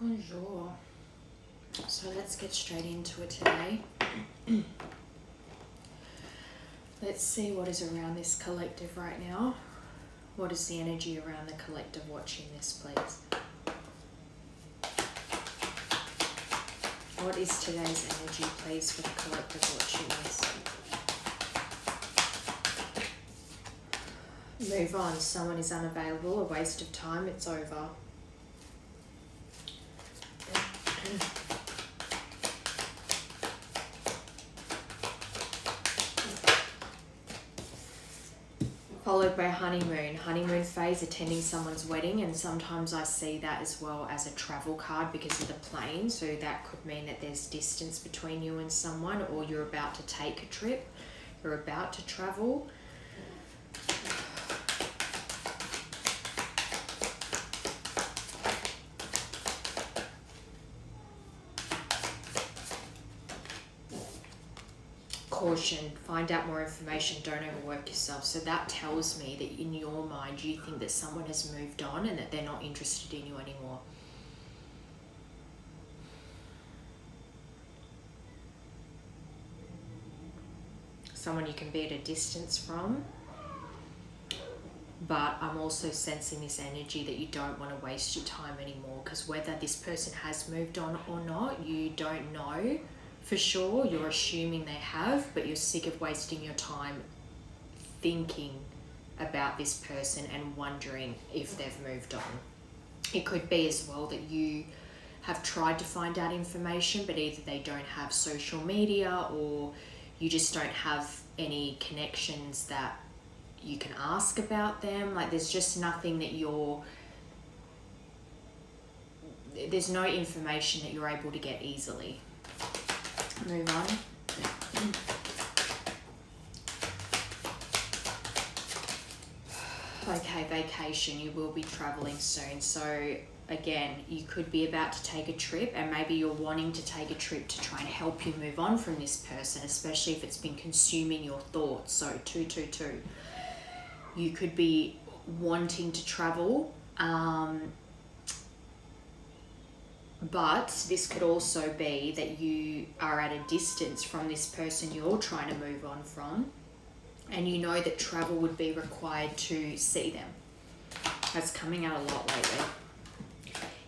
Bonjour. So let's get straight into it today. Let's see what is around this collective right now. What is the energy around the collective watching this, please? What is today's energy, please, for the collective watching this? Move on. Someone is unavailable. A waste of time. It's over. Followed by honeymoon. Honeymoon phase, attending someone's wedding, and sometimes I see that as well as a travel card because of the plane. So that could mean that there's distance between you and someone, or you're about to take a trip, you're about to travel. Caution, find out more information, don't overwork yourself. So that tells me that in your mind you think that someone has moved on and that they're not interested in you anymore. Someone you can be at a distance from, but I'm also sensing this energy that you don't want to waste your time anymore, because whether this person has moved on or not, you don't know for sure. You're assuming they have, but you're sick of wasting your time thinking about this person and wondering if they've moved on. It could be as well that you have tried to find out information, but either they don't have social media or you just don't have any connections that you can ask about them. Like there's just nothing that there's no information that you're able to get easily. Move on. Okay, vacation. You will be traveling soon. So again, you could be about to take a trip, and maybe you're wanting to take a trip to try and help you move on from this person, especially if it's been consuming your thoughts. So 222. You could be wanting to travel, but this could also be that you are at a distance from this person you're trying to move on from, and you know that travel would be required to see them. That's coming out a lot lately.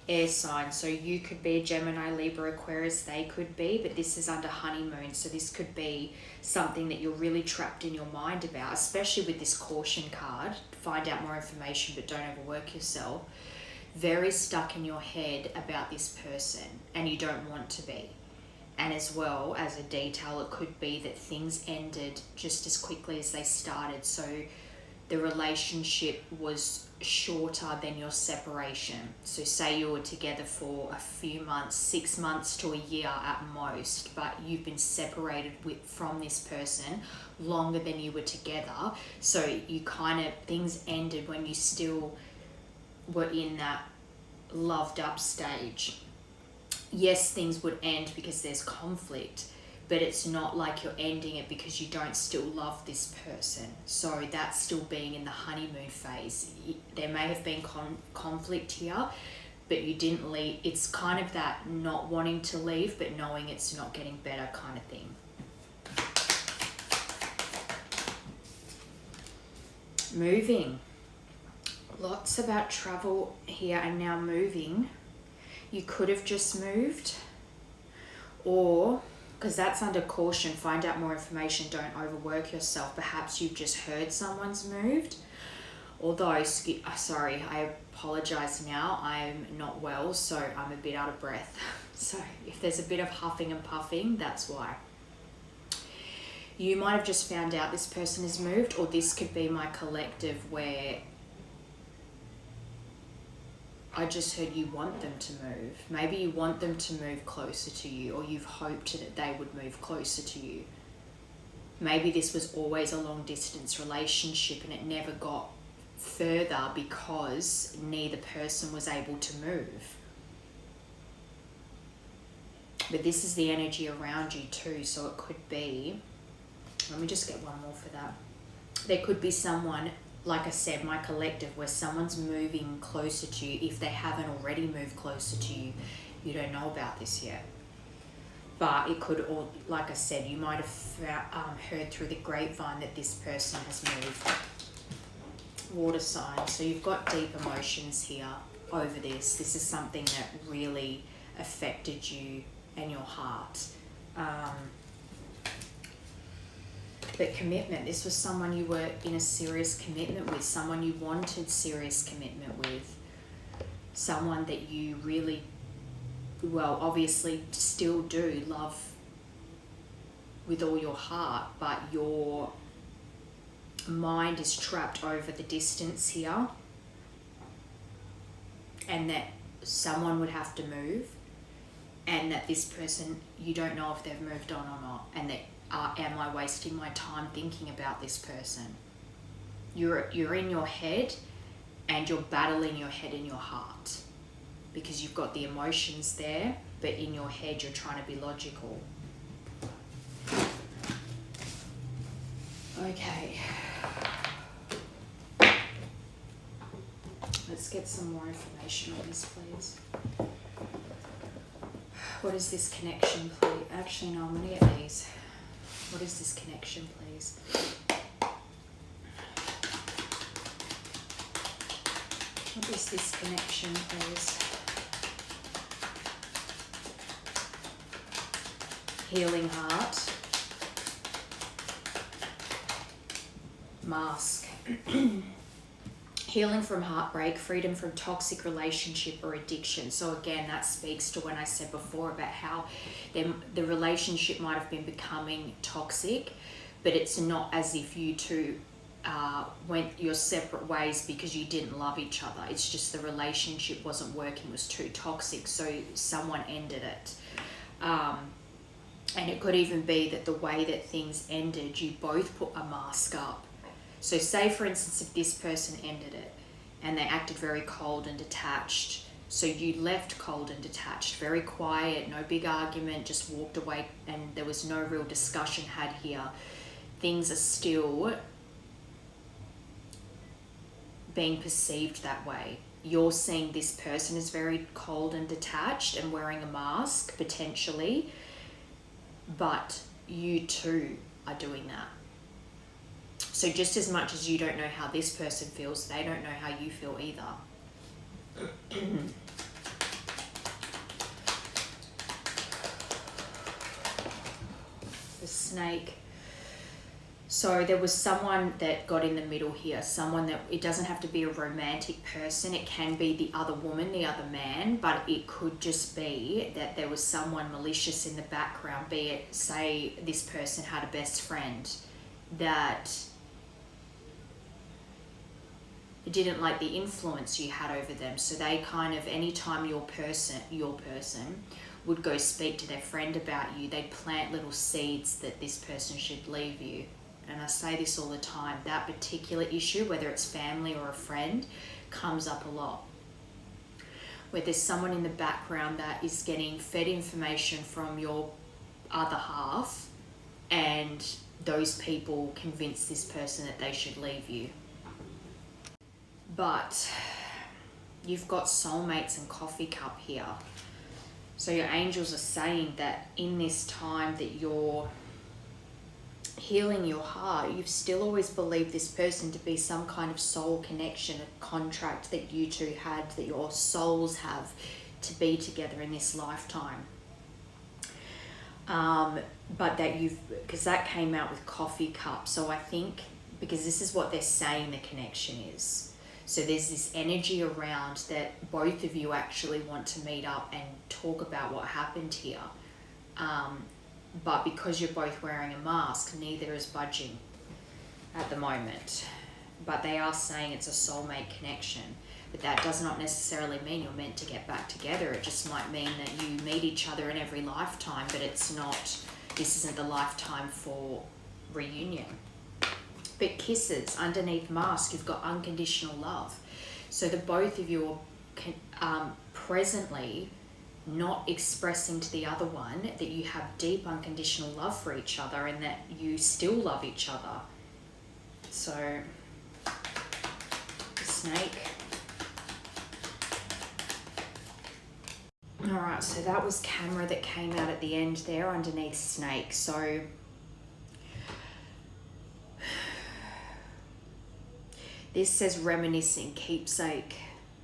Air sign, so you could be a Gemini, Libra, Aquarius, they could be, but this is under honeymoon, so this could be something that you're really trapped in your mind about, especially with this caution card. Find out more information, but don't overwork yourself. Very stuck in your head about this person, and you don't want to be. And as well as a detail, it could be that things ended just as quickly as they started, so the relationship was shorter than your separation. So say you were together for a few months, 6 months to a year at most, but you've been separated from this person longer than you were together. So you things ended when you still were in that loved up stage. Yes, things would end because there's conflict, but it's not like you're ending it because you don't still love this person. So that's still being in the honeymoon phase. There may have been conflict here, but you didn't leave. It's kind of that not wanting to leave, but knowing it's not getting better kind of thing. Moving. Lots about travel here and now moving. You could have just moved, or because that's under caution, find out more information, don't overwork yourself. Perhaps you've just heard someone's moved. Although, sorry, I apologize now, I'm not well, so I'm a bit out of breath. So if there's a bit of huffing and puffing, that's why. You might have just found out this person has moved, or this could be my collective where I just heard you want them to move. Maybe you want them to move closer to you, or you've hoped that they would move closer to you. Maybe this was always a long distance relationship and it never got further because neither person was able to move. But this is the energy around you too, so it could be, let me just get one more for that. There could be someone like I said, my collective, where someone's moving closer to you, if they haven't already moved closer to you, you don't know about this yet. But it could, or like I said, you might have heard through the grapevine that this person has moved. Water sign. So you've got deep emotions here over this. This is something that really affected you and your heart. But commitment. This was someone you were in a serious commitment with, someone you wanted serious commitment with, someone that you really, well, obviously still do love with all your heart, but your mind is trapped over the distance here, and that someone would have to move, and that this person, you don't know if they've moved on or not, and that am I wasting my time thinking about this person? You're in your head, and you're battling your head and your heart, because you've got the emotions there, but in your head you're trying to be logical. Okay. Let's get some more information on this, please. What is this connection, please? Actually, no, I'm going to get these. What is this connection, please? What is this connection, please? Healing heart. Mask. Healing from heartbreak, freedom from toxic relationship or addiction. So again, that speaks to when I said before about how the relationship might have been becoming toxic, but it's not as if you two went your separate ways because you didn't love each other. It's just the relationship wasn't working, was too toxic, so someone ended it. And it could even be that the way that things ended, you both put a mask up. So say, for instance, if this person ended it and they acted very cold and detached, so you left cold and detached, very quiet, no big argument, just walked away, and there was no real discussion had here, things are still being perceived that way. You're seeing this person as very cold and detached and wearing a mask, potentially, but you too are doing that. So just as much as you don't know how this person feels, they don't know how you feel either. The snake. So there was someone that got in the middle here, someone that, it doesn't have to be a romantic person, it can be the other woman, the other man, but it could just be that there was someone malicious in the background, be it, say, this person had a best friend that didn't like the influence you had over them. So they kind of, anytime your person would go speak to their friend about you, they'd plant little seeds that this person should leave you. And I say this all the time, that particular issue, whether it's family or a friend, comes up a lot. Where there's someone in the background that is getting fed information from your other half, and those people convince this person that they should leave you. But you've got soulmates and coffee cup here. So your angels are saying that in this time that you're healing your heart, you've still always believed this person to be some kind of soul connection, a contract that you two had, that your souls have to be together in this lifetime. But that because that came out with coffee cup. So I think, because this is what they're saying the connection is. So there's this energy around that both of you actually want to meet up and talk about what happened here. But because you're both wearing a mask, neither is budging at the moment. But they are saying it's a soulmate connection. But that does not necessarily mean you're meant to get back together. It just might mean that you meet each other in every lifetime, but it's not, this isn't the lifetime for reunion. But kisses, underneath mask, you've got unconditional love. So the both of you are presently not expressing to the other one that you have deep unconditional love for each other and that you still love each other. So snake. Alright, so that was camera that came out at the end there underneath snake. So this says reminiscing, keepsake,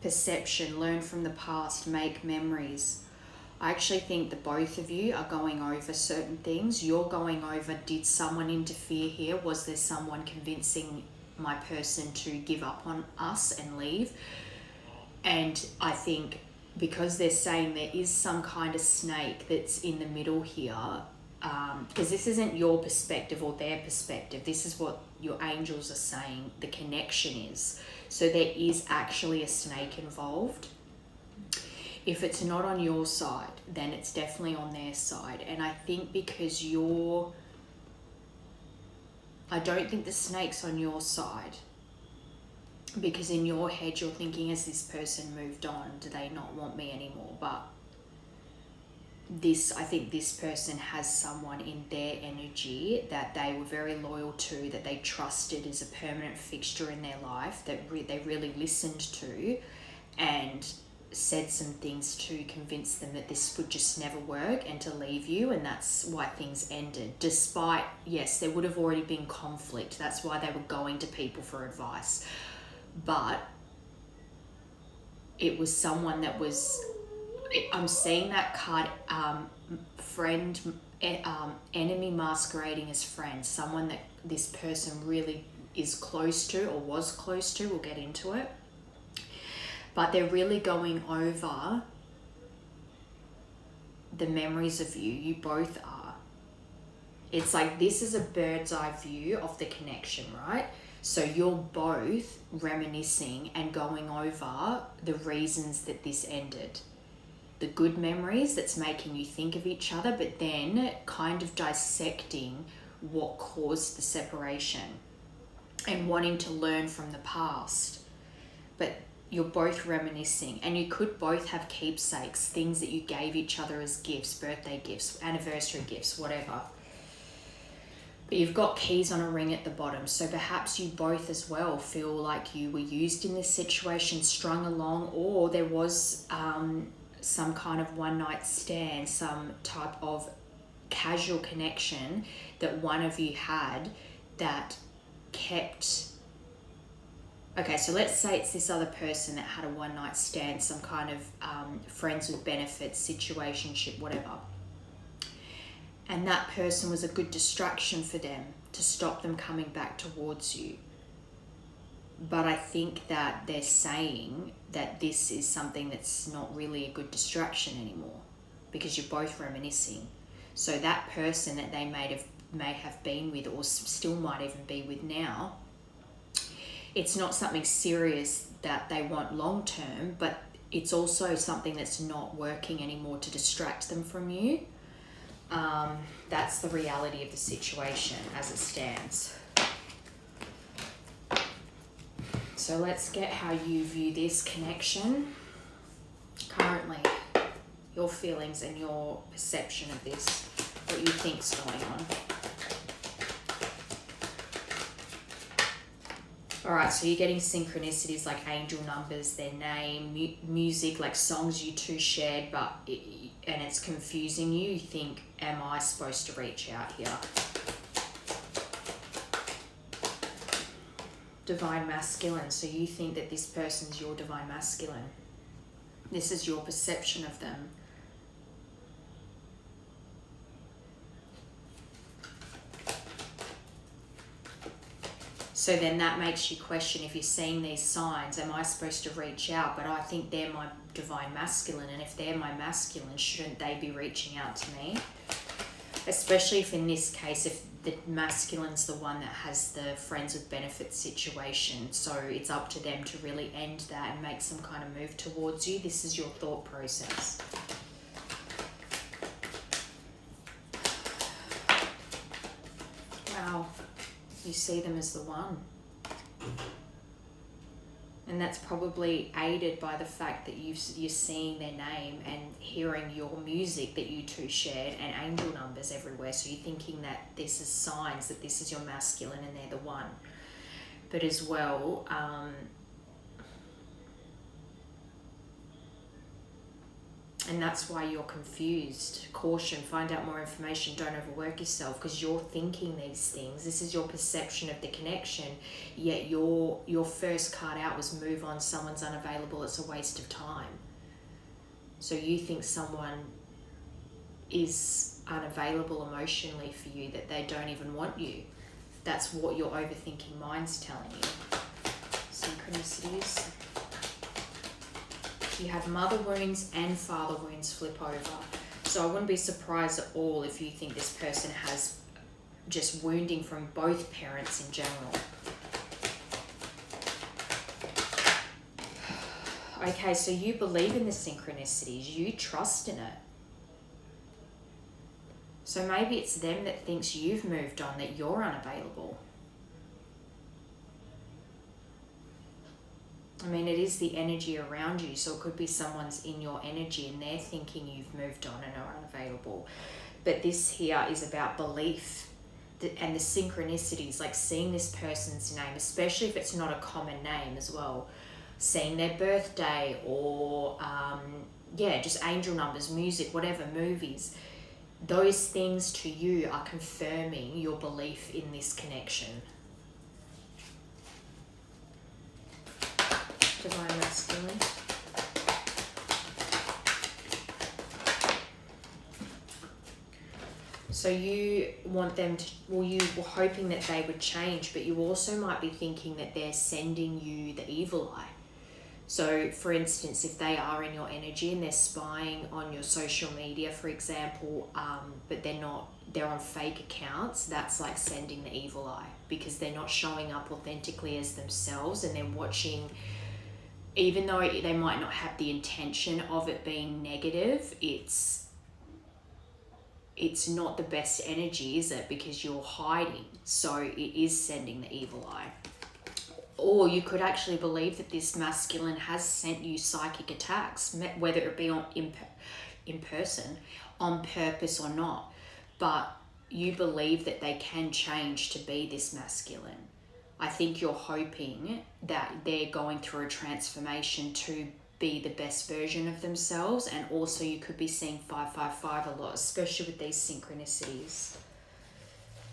perception, learn from the past, make memories. I actually think that both of you are going over certain things. You're going over, did someone interfere here? Was there someone convincing my person to give up on us and leave? And I think because they're saying there is some kind of snake that's in the middle here, because this isn't your perspective or their perspective, this is what your angels are saying the connection is. So there is actually a snake involved. If it's not on your side, then it's definitely on their side. And I think because I don't think the snake's on your side, because in your head you're thinking, has this person moved on? Do they not want me anymore? But I think this person has someone in their energy that they were very loyal to, that they trusted as a permanent fixture in their life, that they really listened to, and said some things to convince them that this would just never work and to leave you. And that's why things ended, despite, yes, there would have already been conflict. That's why they were going to people for advice. But it was someone that was, I'm seeing that card, friend, enemy masquerading as friend, someone that this person really is close to or was close to. We'll get into it. But they're really going over the memories of you. You both are. It's like this is a bird's eye view of the connection, right? So you're both reminiscing and going over the reasons that this ended. The good memories that's making you think of each other, but then kind of dissecting what caused the separation and wanting to learn from the past. But you're both reminiscing, and you could both have keepsakes, things that you gave each other as gifts, birthday gifts, anniversary gifts, whatever. But you've got keys on a ring at the bottom, so perhaps you both as well feel like you were used in this situation, strung along, or there was some kind of one night stand, some type of casual connection that one of you had that kept. Okay, so let's say it's this other person that had a one night stand, some kind of friends with benefits, situationship, whatever. And that person was a good distraction for them to stop them coming back towards you. But I think that they're saying that this is something that's not really a good distraction anymore, because you're both reminiscing. So that person that they may have been with, or still might even be with now, it's not something serious that they want long term, but it's also something that's not working anymore to distract them from you. That's the reality of the situation as it stands. So let's get how you view this connection currently, your feelings and your perception of this, what you think's going on. All right, so you're getting synchronicities like angel numbers, their name, music, like songs you two shared, and it's confusing you. You think, am I supposed to reach out here? Divine masculine, so you think that this person's your divine masculine. This is your perception of them. So then that makes you question, if you're seeing these signs, am I supposed to reach out? But I think they're my divine masculine, and if they're my masculine, shouldn't they be reaching out to me? Especially if in this case, if the masculine's the one that has the friends with benefits situation. So it's up to them to really end that and make some kind of move towards you. This is your thought process. Wow. You see them as the one. And that's probably aided by the fact that you're seeing their name and hearing your music that you two shared and angel numbers everywhere. So you're thinking that this is signs that this is your masculine and they're the one. But as well, And that's why you're confused. Caution, find out more information, don't overwork yourself, because you're thinking these things. This is your perception of the connection, yet your first card out was move on, someone's unavailable, it's a waste of time. So you think someone is unavailable emotionally for you, that they don't even want you. That's what your overthinking mind's telling you. Synchronicities. You have mother wounds and father wounds flip over. So I wouldn't be surprised at all if you think this person has just wounding from both parents in general. Okay, so you believe in the synchronicities, you trust in it. So maybe it's them that thinks you've moved on, that you're unavailable. I mean, it is the energy around you, so it could be someone's in your energy and they're thinking you've moved on and are unavailable. But this here is about belief and the synchronicities, like seeing this person's name, especially if it's not a common name as well. Seeing their birthday or, just angel numbers, music, whatever, movies. Those things to you are confirming your belief in this connection. Divine Masculine. So you want them to, you were hoping that they would change, but you also might be thinking that they're sending you the evil eye. So for instance, if they are in your energy and they're spying on your social media, for example, but they're on fake accounts, that's like sending the evil eye, because they're not showing up authentically as themselves, and they're watching. Even though they might not have the intention of it being negative, it's not the best energy, is it? Because you're hiding. So it is sending the evil eye. Or you could actually believe that this masculine has sent you psychic attacks, whether it be in person, on purpose or not. But you believe that they can change to be this masculine. I think you're hoping that they're going through a transformation to be the best version of themselves. And also you could be seeing 555 a lot, especially with these synchronicities.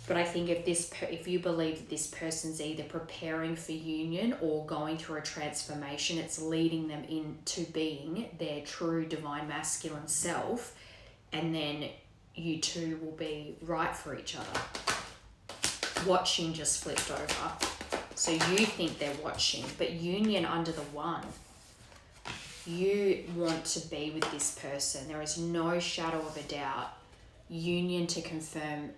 But I think if you believe that this person's either preparing for union or going through a transformation, it's leading them into being their true divine masculine self. And then you two will be right for each other. Watching just flipped over. So you think they're watching, but union under the one. You want to be with this person. There is no shadow of a doubt. Union to confirm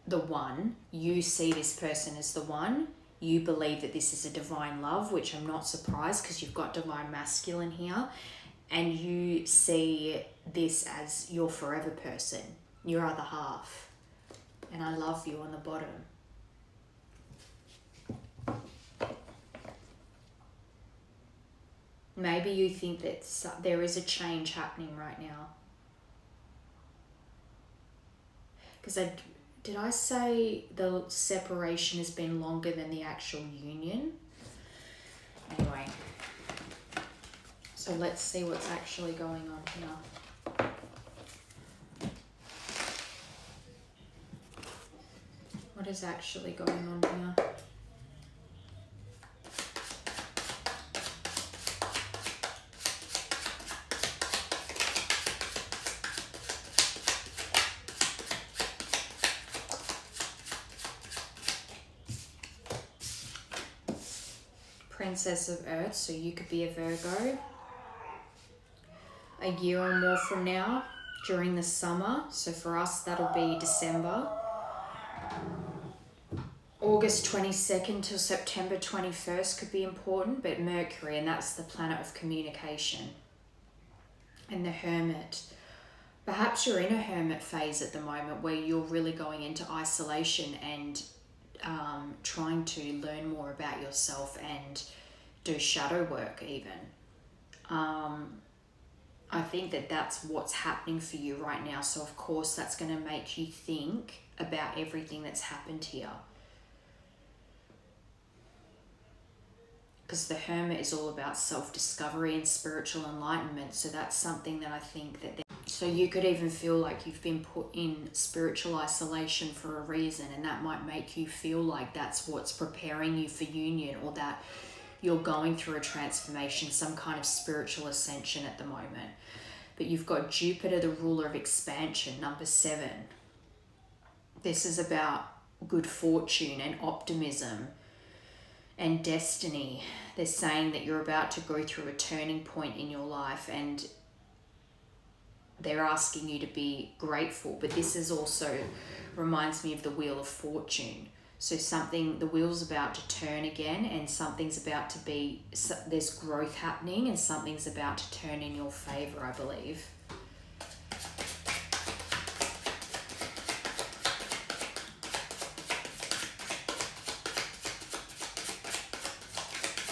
the one. You see this person as the one. You believe that this is a divine love, which I'm not surprised because you've got divine masculine here. And you see this as your forever person, your other half. And I love you on the bottom. Maybe you think that there is a change happening right now. Because did I say the separation has been longer than the actual union? Anyway, so let's see what's actually going on here. What is actually going on here? Princess of Earth, so you could be a Virgo. A year or more from now, during the summer, so for us that'll be December. August 22nd till September 21st could be important, but Mercury, and that's the planet of communication. And the Hermit. Perhaps you're in a hermit phase at the moment where you're really going into isolation and trying to learn more about yourself and do shadow work even. I think that that's what's happening for you right now. So of course that's going to make you think about everything that's happened here. because the Hermit is all about self-discovery and spiritual enlightenment. So that's something that I think that so you could even feel like you've been put in spiritual isolation for a reason, and that might make you feel like that's what's preparing you for union, or that you're going through a transformation, some kind of spiritual ascension at the moment. But you've got Jupiter, the ruler of expansion, number 7. This is about good fortune and optimism and destiny. They're saying that you're about to go through a turning point in your life, and they're asking you to be grateful. But this is also reminds me of the Wheel of Fortune. So the wheel's about to turn again, and something's about to be, there's growth happening, and something's about to turn in your favor, I believe.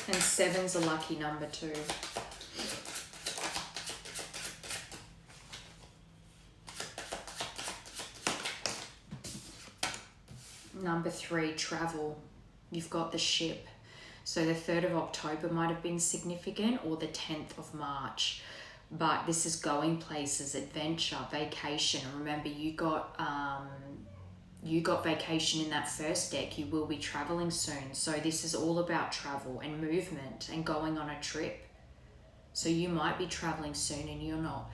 And 7's a lucky number too. Number 3, travel. You've got the ship. So the 3rd of October might have been significant, or the 10th of March. But this is going places, adventure, vacation. Remember, you got vacation in that first deck. You will be traveling soon. So this is all about travel and movement and going on a trip. So you might be traveling soon and you're not.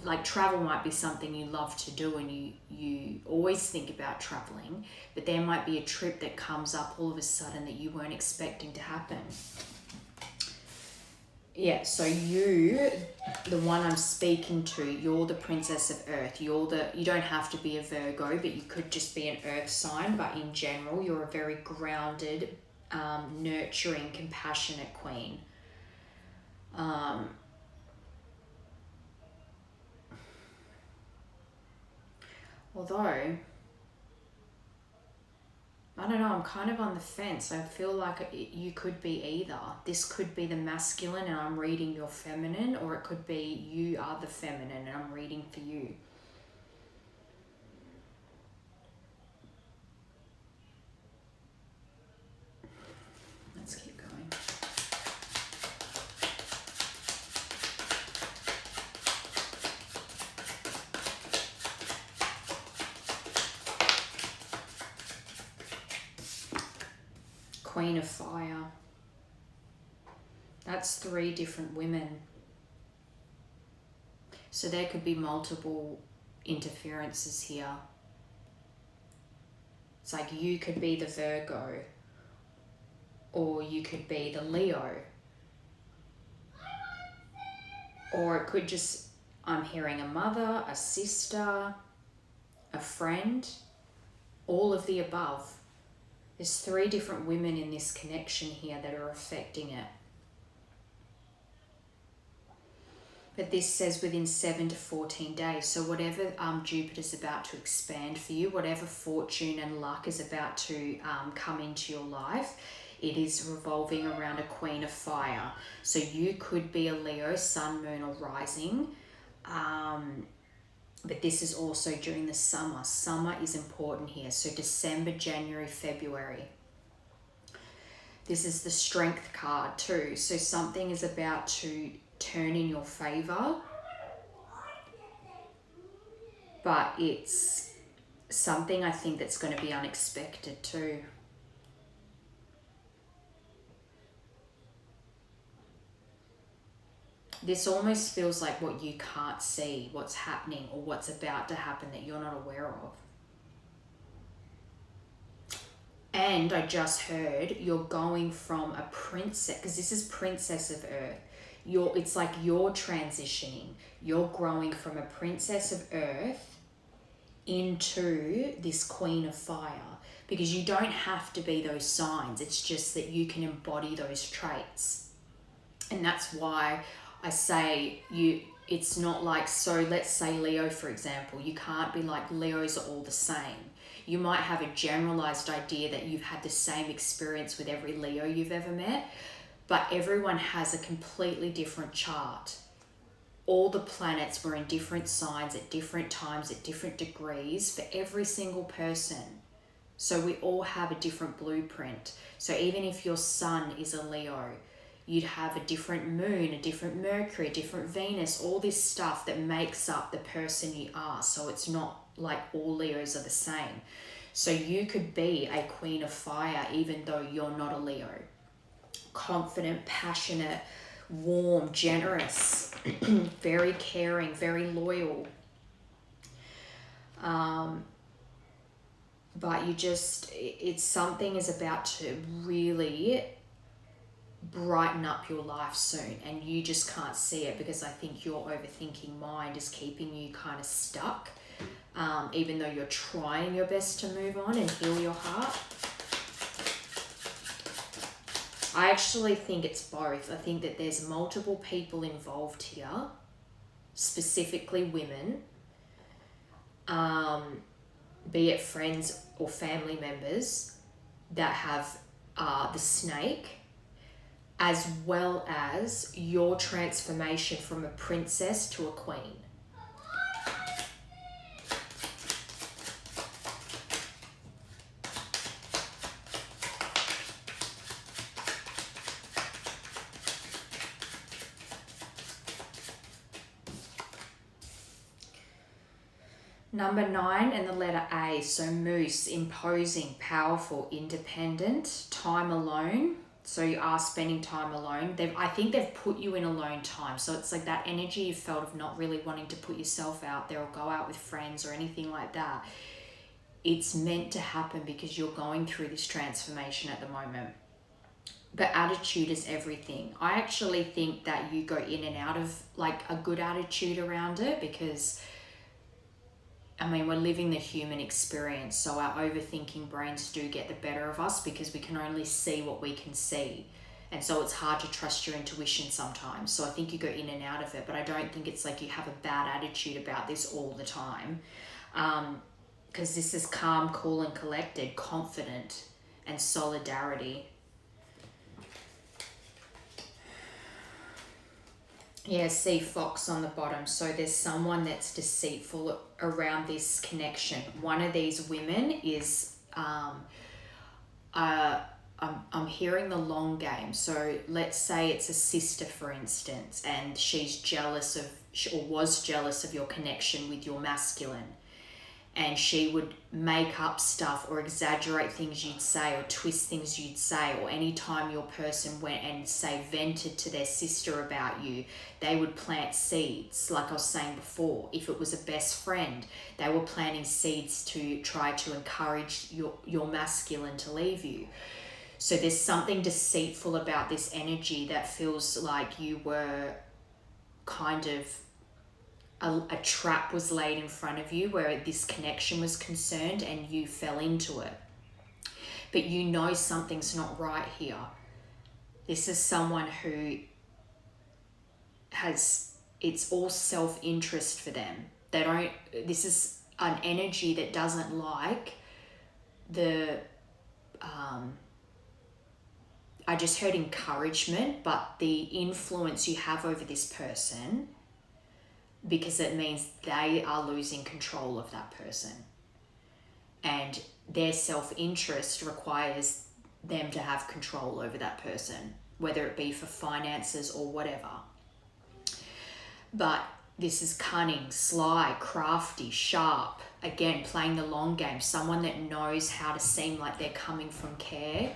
Like travel might be something you love to do, and you always think about traveling, but there might be a trip that comes up all of a sudden that you weren't expecting to happen. Yeah, so you, the one I'm speaking to, you're the Princess of Earth. You don't have to be a Virgo, but you could just be an Earth sign. But in general, you're a very grounded, nurturing, compassionate queen. Although, I don't know, I'm kind of on the fence. I feel like you could be either. This could be the masculine and I'm reading your feminine, or it could be you are the feminine and I'm reading for you. Let's keep going. Queen of Fire. That's 3 different women. So there could be multiple interferences here. It's like you could be the Virgo, or you could be the Leo. Or it could just, I'm hearing a mother, a sister, a friend, all of the above. There's 3 different women in this connection here that are affecting it. But this says within 7 to 14 days. So whatever Jupiter's about to expand for you, whatever fortune and luck is about to come into your life, it is revolving around a Queen of Fire. So you could be a Leo, Sun, Moon, or Rising. But this is also during the summer. Summer is important here. So December, January, February. This is the Strength card too. So something is about to turn in your favor. But it's something I think that's going to be unexpected too. This almost feels like what you can't see, what's happening or what's about to happen that you're not aware of. And I just heard you're going from a princess, because this is Princess of Earth. It's like you're transitioning. You're growing from a Princess of Earth into this Queen of Fire, because you don't have to be those signs. It's just that you can embody those traits. And that's why I say it's not like, so let's say Leo, for example, you can't be like Leos are all the same. You might have a generalized idea that you've had the same experience with every Leo you've ever met, but everyone has a completely different chart. All the planets were in different signs at different times, at different degrees for every single person. So we all have a different blueprint. So even if your sun is a Leo, you'd have a different moon, a different Mercury, a different Venus, all this stuff that makes up the person you are. So it's not like all Leos are the same. So you could be a queen of fire even though you're not a Leo. Confident, passionate, warm, generous, very caring, very loyal. But it's something is about to really brighten up your life soon, and you just can't see it because I think your overthinking mind is keeping you kind of stuck, even though you're trying your best to move on and heal your heart. I actually think it's both. I think that there's multiple people involved here, specifically women, be it friends or family members that have the snake, as well as your transformation from a princess to a queen. Number 9 and the letter A, so Moose, imposing, powerful, independent, time alone. So you are spending time alone. I think they've put you in alone time. So it's like that energy you felt of not really wanting to put yourself out there or go out with friends or anything like that. It's meant to happen because you're going through this transformation at the moment. But attitude is everything. I actually think that you go in and out of like a good attitude around it because we're living the human experience, so our overthinking brains do get the better of us because we can only see what we can see. And so it's hard to trust your intuition sometimes. So I think you go in and out of it, but I don't think it's like you have a bad attitude about this all the time. Because this is calm, cool, and collected, confident, and solidarity. Yeah, see Fox on the bottom. So there's someone that's deceitful around this connection. One of these women is, I'm hearing the long game. So let's say it's a sister, for instance, and she's jealous of, or was jealous of your connection with your masculine. And she would make up stuff or exaggerate things you'd say or twist things you'd say, or anytime your person went and say vented to their sister about you, they would plant seeds. Like I was saying before, if it was a best friend, they were planting seeds to try to encourage your masculine to leave you. So there's something deceitful about this energy that feels like you were kind of a trap was laid in front of you where this connection was concerned and you fell into it. But you know something's not right here. This is someone who it's all self-interest for them. This is an energy that doesn't like I just heard encouragement, but the influence you have over this person, because it means they are losing control of that person. And their self-interest requires them to have control over that person, whether it be for finances or whatever. But this is cunning, sly, crafty, sharp. Again, playing the long game. Someone that knows how to seem like they're coming from care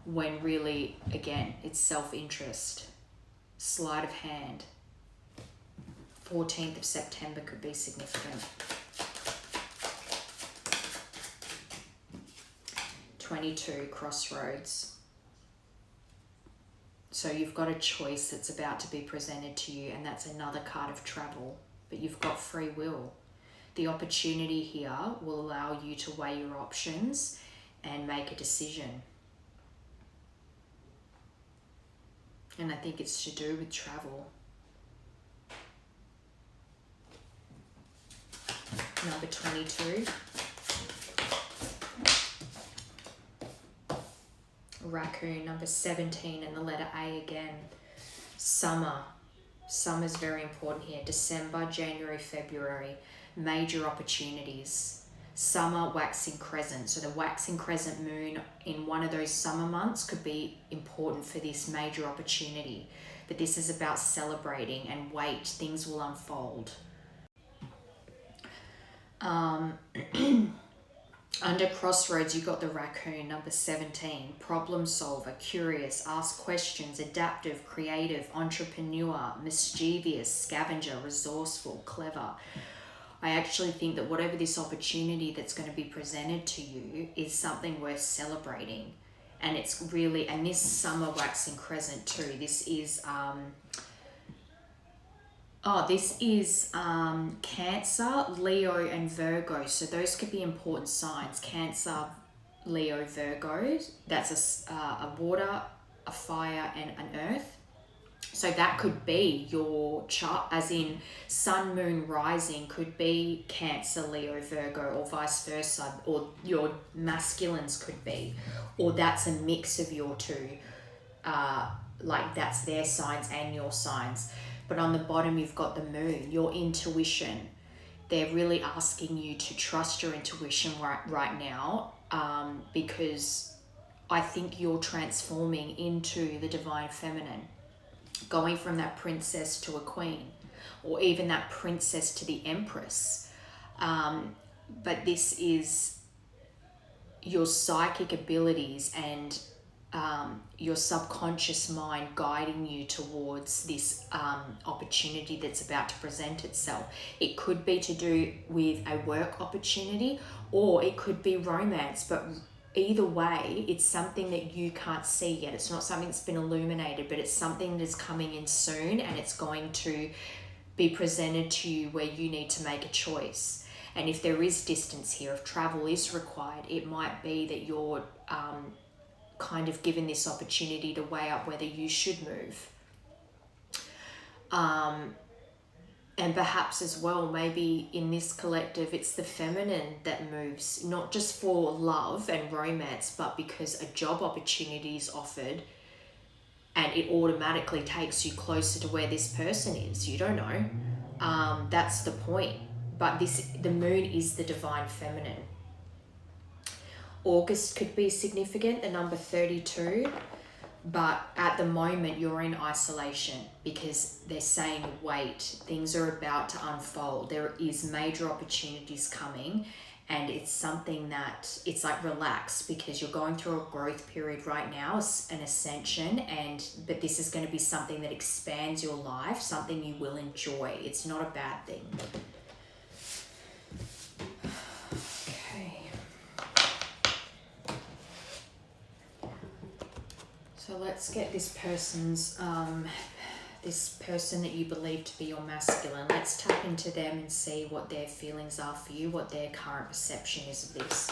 when really, again, it's self-interest. Sleight of hand. 14th of September could be significant. 22, crossroads. So you've got a choice that's about to be presented to you, and that's another card of travel, but you've got free will. The opportunity here will allow you to weigh your options and make a decision. And I think it's to do with travel. Number 22. Raccoon. Number 17 and the letter A again. Summer. Summer's very important here. December, January, February. Major opportunities. summer waxing crescent. So the waxing crescent moon in one of those summer months could be important for this major opportunity. But this is about celebrating and wait, things will unfold. Under crossroads, you got the raccoon, number 17. Problem solver, curious, ask questions, adaptive, creative, entrepreneur, mischievous, scavenger, resourceful, clever. I actually think that whatever this opportunity that's going to be presented to you is something worth celebrating. And it's really, and this summer waxing crescent too, this is Cancer, Leo, and Virgo. So those could be important signs. Cancer, Leo, Virgo. That's a water, a fire, and an earth. So that could be your chart, as in sun, moon, rising could be Cancer, Leo, Virgo, or vice versa, or your masculines could be, or that's a mix of your two, like that's their signs and your signs. But on the bottom, you've got the moon, your intuition. They're really asking you to trust your intuition right now, because I think you're transforming into the divine feminine, going from that princess to a queen, or even that princess to the empress. But this is your psychic abilities and your subconscious mind guiding you towards this opportunity that's about to present itself. It could be to do with a work opportunity, or it could be romance, but either way, it's something that you can't see yet. It's not something that's been illuminated, but it's something that's coming in soon, and it's going to be presented to you where you need to make a choice. And if there is distance here, if travel is required, it might be that you're kind of given this opportunity to weigh up whether you should move. And perhaps as well, maybe in this collective, it's the feminine that moves, not just for love and romance, but because a job opportunity is offered and it automatically takes you closer to where this person is. You don't know. That's the point. But the moon is the divine feminine. August could be significant, the number 32. But at the moment, you're in isolation because they're saying, wait, things are about to unfold. There is major opportunities coming, and it's something that it's like relax, because you're going through a growth period right now, an ascension, but this is going to be something that expands your life, something you will enjoy. It's not a bad thing. So let's get this person's, this person that you believe to be your masculine. Let's tap into them and see what their feelings are for you, what their current perception is of this.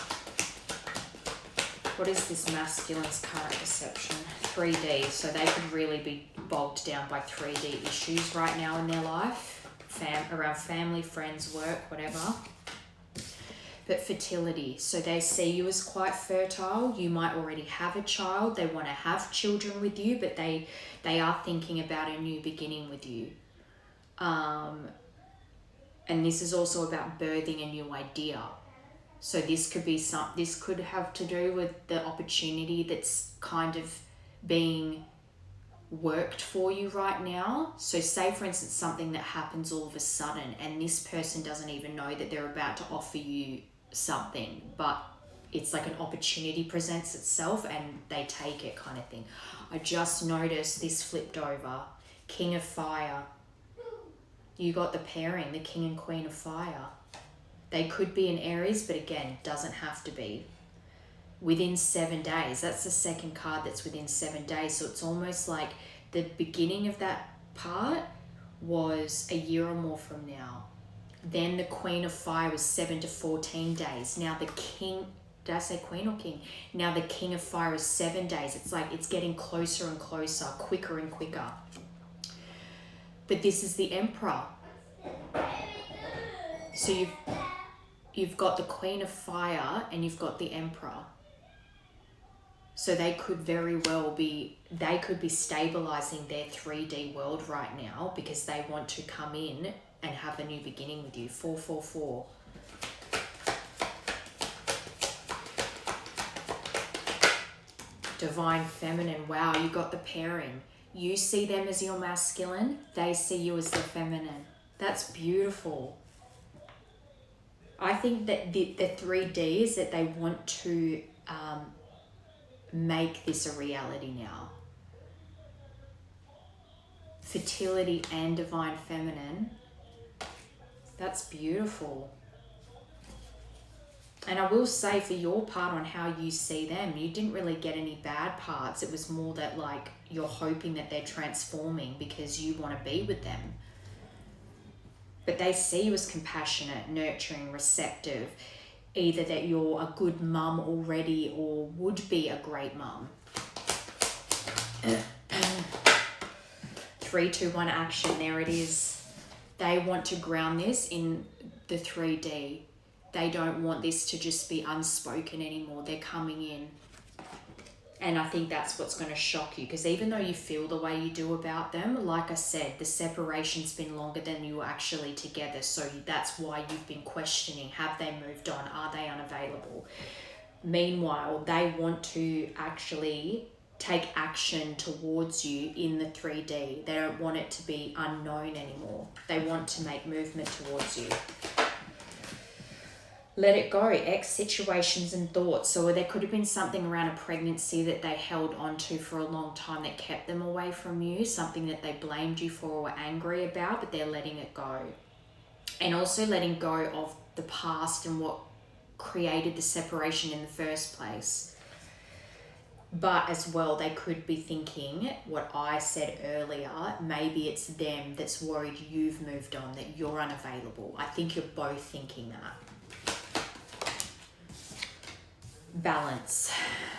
What is this masculine's current perception? 3D. So they could really be bogged down by 3D issues right now in their life, around family, friends, work, whatever. But fertility, so they see you as quite fertile. You might already have a child. They want to have children with you, but they are thinking about a new beginning with you. And this is also about birthing a new idea. So this could be this could have to do with the opportunity that's kind of being worked for you right now. So say for instance something that happens all of a sudden, and this person doesn't even know that they're about to offer you something, but it's like an opportunity presents itself and they take it, kind of thing. I just noticed this flipped over. King of Fire. You got the pairing, the King and Queen of Fire. They could be in Aries, but again, doesn't have to be. Within 7 days. That's the second card that's within 7 days. So it's almost like the beginning of that part was a year or more from now. Then the Queen of Fire was 7 to 14 days. Now the King, did I say Queen or King? Now the King of Fire is 7 days. It's like it's getting closer and closer, quicker and quicker. But this is the Emperor. So you've got the Queen of Fire and you've got the Emperor. So they could very well be stabilizing their 3D world right now because they want to come in and have a new beginning with you. 444. Divine Feminine. Wow, you got the pairing. You see them as your masculine, they see you as the feminine. That's beautiful. I think that the 3D is that they want to make this a reality now. Fertility and Divine Feminine. That's beautiful. And I will say, for your part on how you see them, you didn't really get any bad parts. It was more that like you're hoping that they're transforming because you want to be with them. But they see you as compassionate, nurturing, receptive. Either that you're a good mum already or would be a great mum. 3, 2, 1 action. There it is. They want to ground this in the 3D. They don't want this to just be unspoken anymore. They're coming in. And I think that's what's going to shock you, because even though you feel the way you do about them, like I said, the separation's been longer than you were actually together. So that's why you've been questioning, have they moved on? Are they unavailable? Meanwhile, they want to actually take action towards you in the 3D. They don't want it to be unknown anymore. They want to make movement towards you. Let it go. Ex situations and thoughts. So there could have been something around a pregnancy that they held on to for a long time that kept them away from you, something that they blamed you for or were angry about, but they're letting it go. And also letting go of the past and what created the separation in the first place. But as well, they could be thinking what I said earlier, maybe it's them that's worried you've moved on, that you're unavailable. I think you're both thinking that. Balance.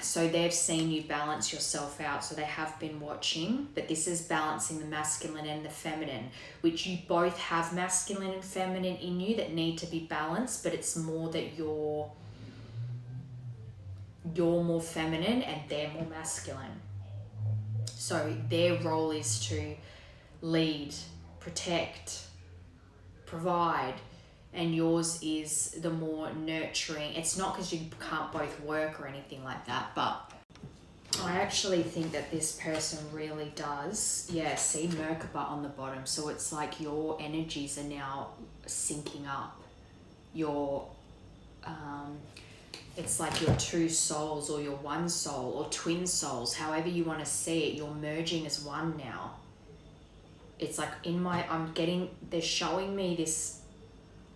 So they've seen you balance yourself out, so they have been watching, but this is balancing the masculine and the feminine, which you both have masculine and feminine in you that need to be balanced, but it's more that you're more feminine and they're more masculine. So their role is to lead, protect, provide, and yours is the more nurturing. It's not because you can't both work or anything like that, but I actually think that this person really does, see Merkaba on the bottom. So it's like your energies are now syncing up. It's like your two souls or your one soul or twin souls, however you want to see it, you're merging as one now. It's like they're showing me this.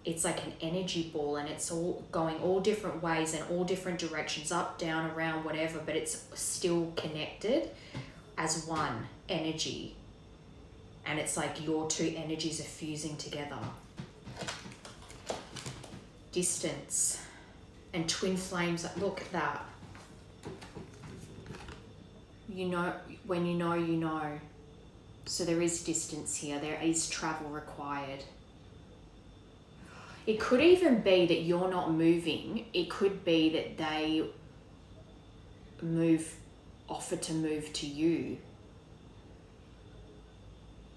It's like an energy ball, and it's all going all different ways and all different directions, up, down, around, whatever, but it's still connected as one energy. And it's like your two energies are fusing together. Distance and twin flames. Look at that. You know, when you know, you know. So there is distance here. There is travel required. It could even be that you're not moving. It could be that they offer to move to you.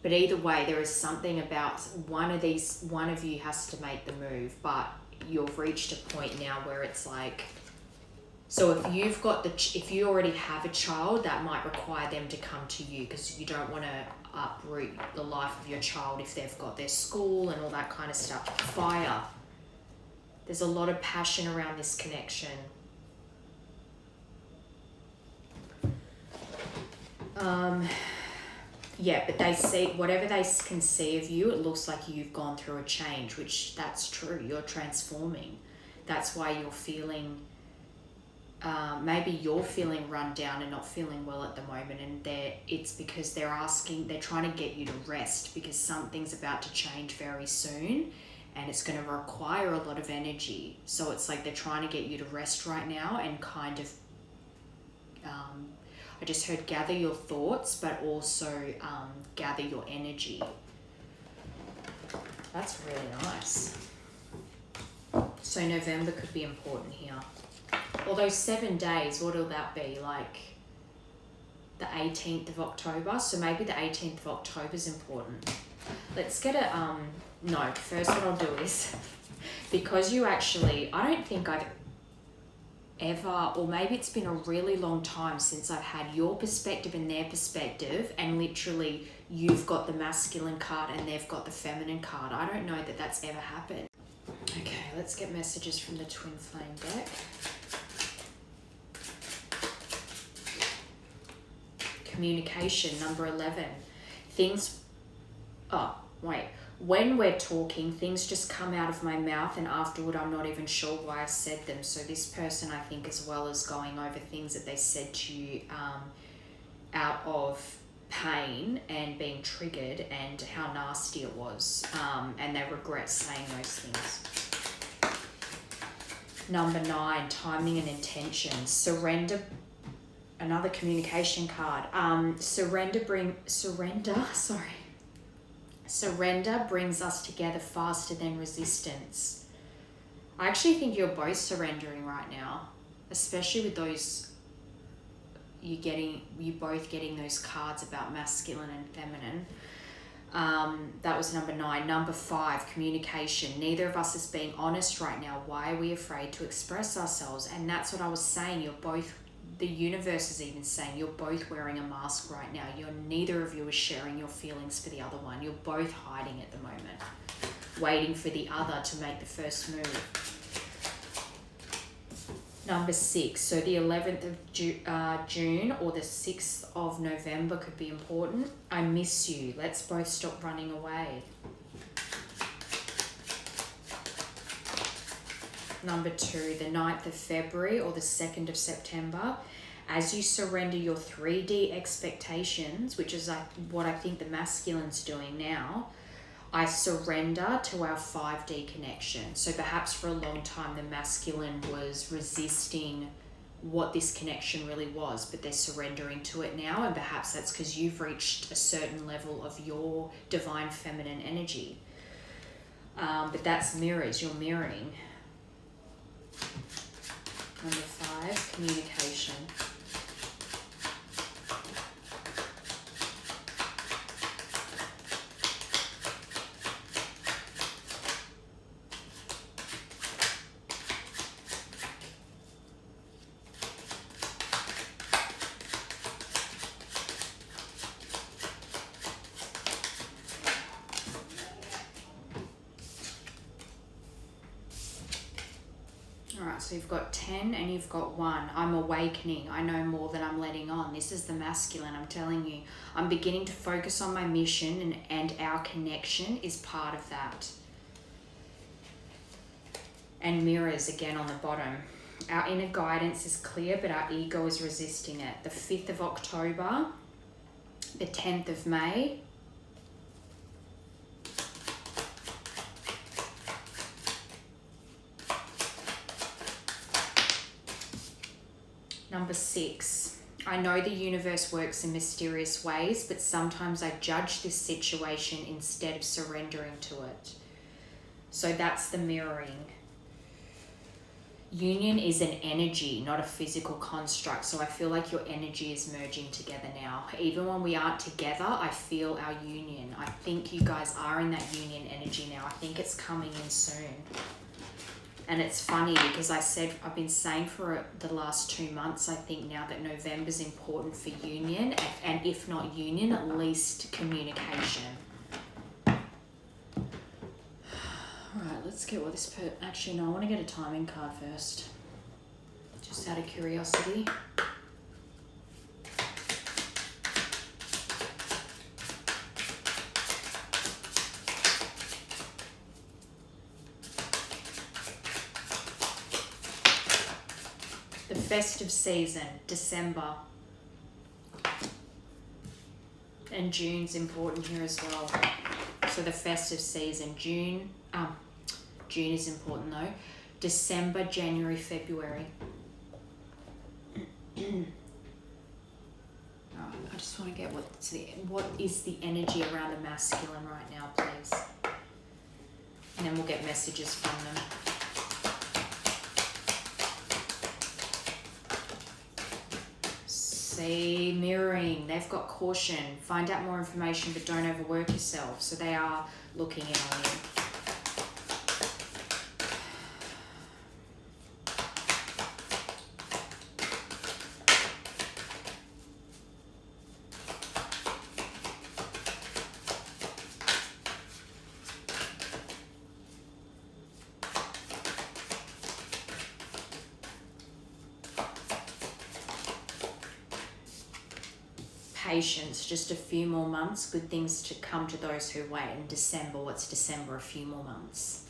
But either way, there is something about one of you has to make the move, but you've reached a point now where it's like, so if you already have a child, that might require them to come to you, because you don't want to uproot the life of your child if they've got their school and all that kind of stuff. Fire. There's a lot of passion around this connection. But they see, whatever they can see of you, it looks like you've gone through a change, which that's true. You're transforming. That's why you're feeling, maybe you're feeling run down and not feeling well at the moment, and it's because they're trying to get you to rest, because something's about to change very soon and it's going to require a lot of energy. So it's like they're trying to get you to rest right now and kind of, I just heard gather your thoughts, but also gather your energy. That's really nice. So November could be important here. Although 7 days, what will that be? Like the 18th of October? So maybe the 18th of October is important. Let's get first what I'll do is, because you actually, I don't think I've ever, or maybe it's been a really long time since I've had your perspective and their perspective, and literally you've got the masculine card and they've got the feminine card. I don't know that that's ever happened. Okay, let's get messages from the Twin Flame deck. Communication, number 11. When we're talking, things just come out of my mouth, and afterward I'm not even sure why I said them. So this person, I think, as well as going over things that they said to you out of pain and being triggered and how nasty it was, and they regret saying those things. Number 9, timing and intention. Surrender. Another communication card. Surrender brings us together faster than resistance. I actually think you're both surrendering right now, especially with those, you both getting those cards about masculine and feminine. That was number 9. Number 5, communication. Neither of us is being honest right now. Why are we afraid to express ourselves? And that's what I was saying. You're both, the universe is even saying you're both wearing a mask right now. Neither of you is sharing your feelings for the other one. You're both hiding at the moment, waiting for the other to make the first move. Number 6, so the 11th of June or the 6th of November could be important. I miss you. Let's both stop running away. Number 2, the 9th of February or the 2nd of September. As you surrender your 3D expectations, which is what I think the masculine's doing now, I surrender to our 5D connection. So perhaps for a long time the masculine was resisting what this connection really was, but they're surrendering to it now, and perhaps that's because you've reached a certain level of your divine feminine energy. But that's mirrors, you're mirroring. Number 5, communication. So you've got 10 and you've got 1. I'm awakening. I know more than I'm letting on. This is the masculine. I'm telling you. I'm beginning to focus on my mission, and our connection is part of that. And mirrors again on the bottom. Our inner guidance is clear, but our ego is resisting it. The 5th of October, the 10th of May, Number 6, I know the universe works in mysterious ways, but sometimes I judge this situation instead of surrendering to it. So that's the mirroring. Union is an energy, not a physical construct. So I feel like your energy is merging together now. Even when we aren't together, I feel our union. I think you guys are in that union energy now. I think it's coming in soon. And it's funny because I've been saying for the last 2 months, I think now that November's important for union, and if not union, at least communication. All right, let's get what this actually, no, I want to get a timing card first. Just out of curiosity. The festive season, December. And June's important here as well. So the festive season, June is important though. December, January, February. I just want to get what is the energy around the masculine right now, please. And then we'll get messages from them. See, mirroring, they've got caution. Find out more information, but don't overwork yourself. So they are looking in on you. patience, just a few more months. Good things to come to those who wait. In December, what's December? A few more months.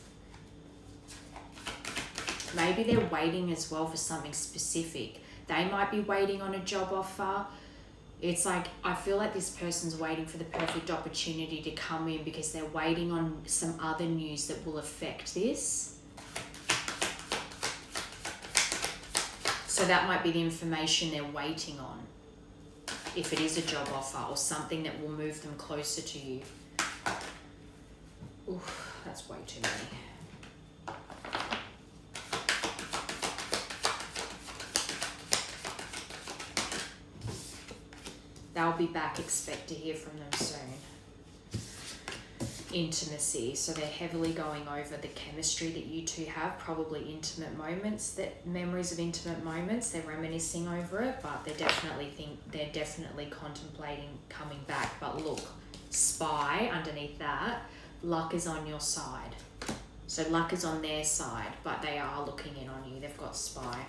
Maybe they're waiting as well for something specific. They might be waiting on a job offer. It's like, I feel like this person's waiting for the perfect opportunity to come in because they're waiting on some other news that will affect this. So that might be the information they're waiting on. If it is a job offer or something that will move them closer to you. Oof, that's way too many. They'll be back, expect to hear from them soon. Intimacy, so they're heavily going over the chemistry that you two have, probably intimate moments, memories of intimate moments. They're reminiscing over it, but they're definitely contemplating coming back. But look, spy underneath that, luck is on your side. So luck is on their side, but they are looking in on you. They've got spy.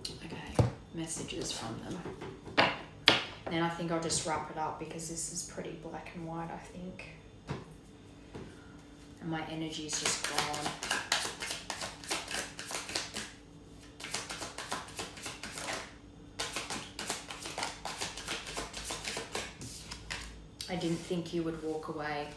Okay, messages from them. Then I think I'll just wrap it up because this is pretty black and white, I think. And my energy is just gone. I didn't think you would walk away.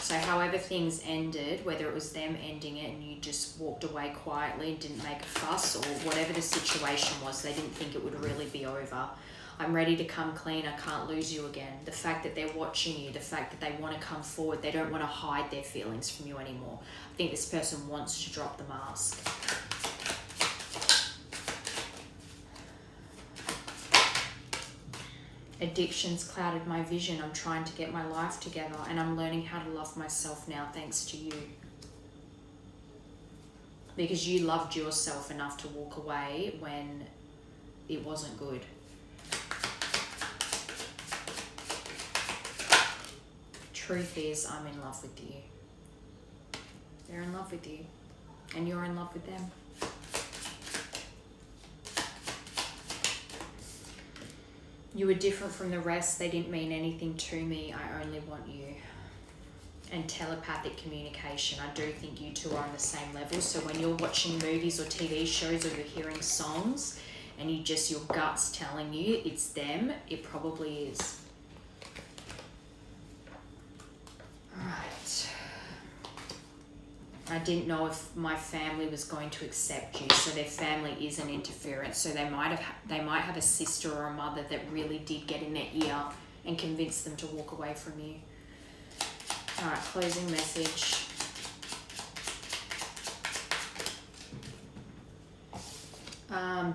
So however things ended, whether it was them ending it and you just walked away quietly and didn't make a fuss, or whatever the situation was, they didn't think it would really be over. I'm ready to come clean. I can't lose you again. The fact that they're watching you, the fact that they want to come forward, they don't want to hide their feelings from you anymore. I think this person wants to drop the mask. Addictions clouded my vision. I'm trying to get my life together and I'm learning how to love myself now thanks to you. Because you loved yourself enough to walk away when it wasn't good. Truth is, I'm in love with you. They're in love with you. And you're in love with them. You were different from the rest. They didn't mean anything to me. I only want you. And telepathic communication. I do think you two are on the same level. So when you're watching movies or TV shows or you're hearing songs and your gut's telling you it's them, it probably is. Alright. I didn't know if my family was going to accept you, so their family is an interference. So they might have a sister or a mother that really did get in their ear and convince them to walk away from you. All right, closing message.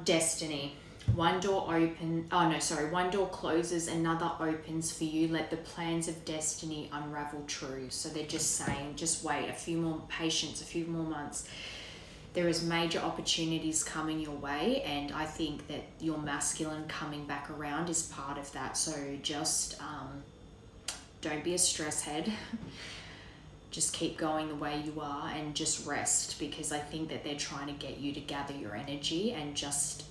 Destiny. One door closes, another opens for you. Let the plans of destiny unravel true. So they're just saying, just wait, a few more patience, a few more months. There is major opportunities coming your way, and I think that your masculine coming back around is part of that. So just don't be a stress head. Just keep going the way you are and just rest, because I think that they're trying to get you to gather your energy and just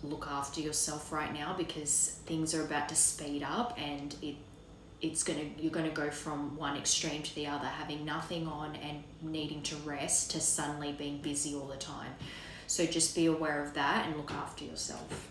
look after yourself right now, because things are about to speed up and you're gonna go from one extreme to the other, having nothing on and needing to rest to suddenly being busy all the time. So just be aware of that and look after yourself.